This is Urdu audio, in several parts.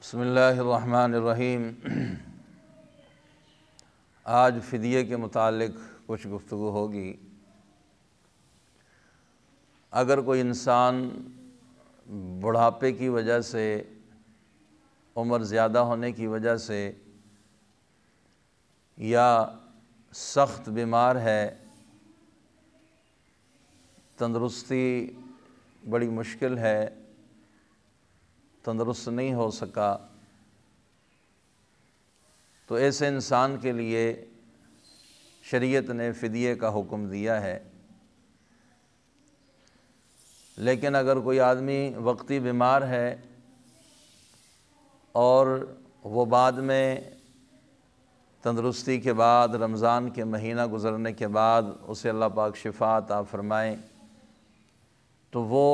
بسم اللہ الرحمن الرحیم۔ آج فدیے کے متعلق کچھ گفتگو ہوگی۔ اگر کوئی انسان بڑھاپے کی وجہ سے، عمر زیادہ ہونے کی وجہ سے یا سخت بیمار ہے، تندرستی بڑی مشکل ہے، تندرست نہیں ہو سکا، تو ایسے انسان کے لیے شریعت نے فدیے کا حکم دیا ہے۔ لیکن اگر کوئی آدمی وقتی بیمار ہے اور وہ بعد میں تندرستی کے بعد، رمضان کے مہینہ گزرنے کے بعد اسے اللہ پاک شفا عطا فرمائیں تو وہ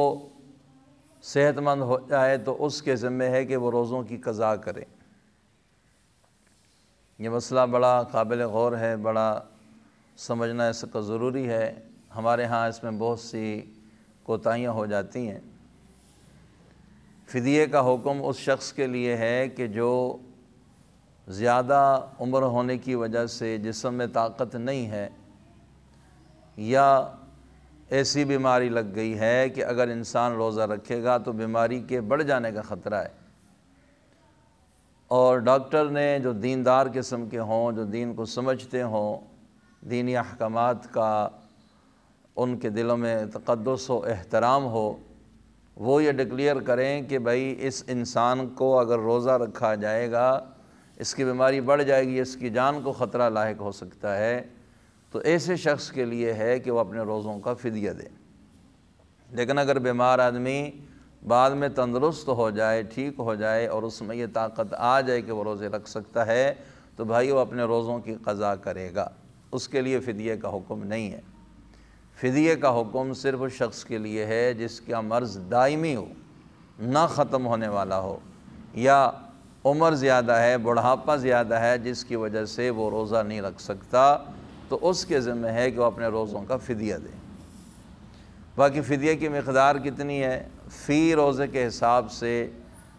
صحت مند ہو جائے، تو اس کے ذمہ ہے کہ وہ روزوں کی قضا کرے۔ یہ مسئلہ بڑا قابل غور ہے، بڑا سمجھنا اس کا ضروری ہے۔ ہمارے ہاں اس میں بہت سی کوتاہیاں ہو جاتی ہیں۔ فدیے کا حکم اس شخص کے لیے ہے کہ جو زیادہ عمر ہونے کی وجہ سے جسم میں طاقت نہیں ہے، یا ایسی بیماری لگ گئی ہے کہ اگر انسان روزہ رکھے گا تو بیماری کے بڑھ جانے کا خطرہ ہے، اور ڈاکٹر نے جو دیندار قسم کے ہوں، جو دین کو سمجھتے ہوں، دینی احکامات کا ان کے دلوں میں تقدس و احترام ہو، وہ یہ ڈکلیئر کریں کہ بھائی اس انسان کو اگر روزہ رکھا جائے گا، اس کی بیماری بڑھ جائے گی، اس کی جان کو خطرہ لاحق ہو سکتا ہے، تو ایسے شخص کے لیے ہے کہ وہ اپنے روزوں کا فدیہ دے۔ لیکن اگر بیمار آدمی بعد میں تندرست ہو جائے، ٹھیک ہو جائے، اور اس میں یہ طاقت آ جائے کہ وہ روزے رکھ سکتا ہے، تو بھائی وہ اپنے روزوں کی قضا کرے گا، اس کے لیے فدیے کا حکم نہیں ہے۔ فدیے کا حکم صرف اس شخص کے لیے ہے جس کا مرض دائمی ہو، نہ ختم ہونے والا ہو، یا عمر زیادہ ہے، بڑھاپا زیادہ ہے، جس کی وجہ سے وہ روزہ نہیں رکھ سکتا، تو اس کے ذمہ ہے کہ وہ اپنے روزوں کا فدیہ دے۔ باقی فدیے کی مقدار کتنی ہے؟ فی روزے کے حساب سے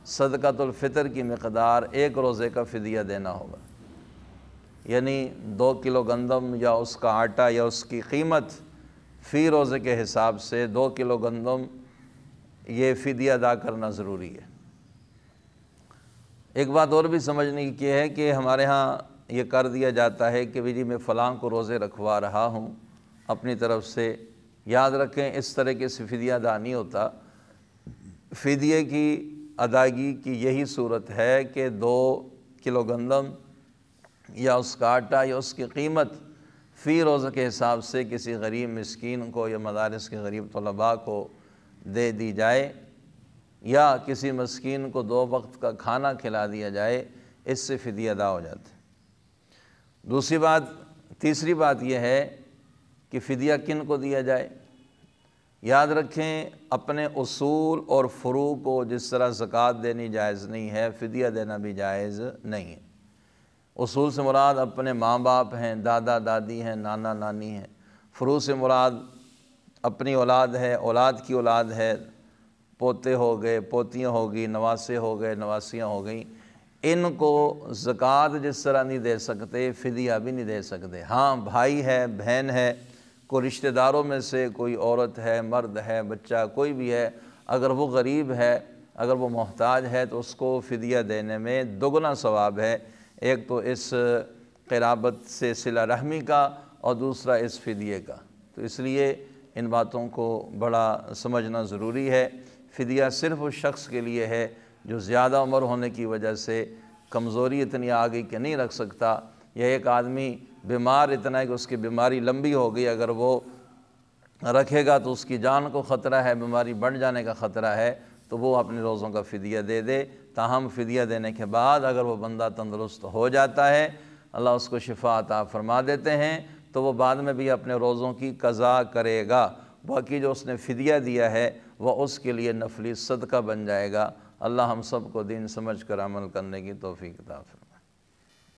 صدقۃ الفطر کی مقدار 1 روزے کا فدیہ دینا ہوگا، یعنی 2 کلو گندم یا اس کا آٹا یا اس کی قیمت فی روزے کے حساب سے 2 کلو گندم یہ فدیہ ادا کرنا ضروری ہے۔ ایک بات اور بھی سمجھنے کی ہے کہ ہمارے ہاں یہ کر دیا جاتا ہے کہ جی میں فلاں کو روزے رکھوا رہا ہوں اپنی طرف سے۔ یاد رکھیں اس طریقے سے فدیہ ادا نہیں ہوتا۔ فدیے کی ادائیگی کی یہی صورت ہے کہ 2 کلو گندم یا اس کا آٹا یا اس کی قیمت فی روزہ کے حساب سے کسی غریب مسکین کو یا مدارس کے غریب طلباء کو دے دی جائے، یا کسی مسکین کو 2 وقت کا کھانا کھلا دیا جائے، اس سے فدیہ ادا ہو جاتا ہے۔ تیسری بات یہ ہے کہ فدیہ کن کو دیا جائے۔ یاد رکھیں اپنے اصول اور فروع کو جس طرح زکوٰۃ دینی جائز نہیں ہے، فدیہ دینا بھی جائز نہیں ہے۔ اصول سے مراد اپنے ماں باپ ہیں، دادا دادی ہیں، نانا نانی ہیں۔ فروع سے مراد اپنی اولاد ہے، اولاد کی اولاد ہے، پوتے ہو گئے، پوتیاں ہو گئی، نواسے ہو گئے، نواسیاں ہو گئیں۔ ان کو زکوٰۃ جس طرح نہیں دے سکتے، فدیہ بھی نہیں دے سکتے۔ ہاں بھائی ہے، بہن ہے، کوئی رشتہ داروں میں سے کوئی عورت ہے، مرد ہے، بچہ کوئی بھی ہے، اگر وہ غریب ہے، اگر وہ محتاج ہے، تو اس کو فدیہ دینے میں دگنا ثواب ہے۔ ایک تو اس قرابت سے صلہ رحمی کا، اور دوسرا اس فدیے کا۔ تو اس لیے ان باتوں کو بڑا سمجھنا ضروری ہے۔ فدیہ صرف اس شخص کے لیے ہے جو زیادہ عمر ہونے کی وجہ سے کمزوری اتنی آ گئی کہ نہیں رکھ سکتا، یا ایک آدمی بیمار اتنا ہے کہ اس کی بیماری لمبی ہو گئی، اگر وہ رکھے گا تو اس کی جان کو خطرہ ہے، بیماری بڑھ جانے کا خطرہ ہے، تو وہ اپنے روزوں کا فدیہ دے دے۔ تاہم فدیہ دینے کے بعد اگر وہ بندہ تندرست ہو جاتا ہے، اللہ اس کو شفا عطا فرما دیتے ہیں، تو وہ بعد میں بھی اپنے روزوں کی قضا کرے گا۔ باقی جو اس نے فدیہ دیا ہے وہ اس کے لیے نفلی صدقہ بن جائے گا۔ اللہ ہم سب کو دین سمجھ کر عمل کرنے کی توفیق عطا فرمائے۔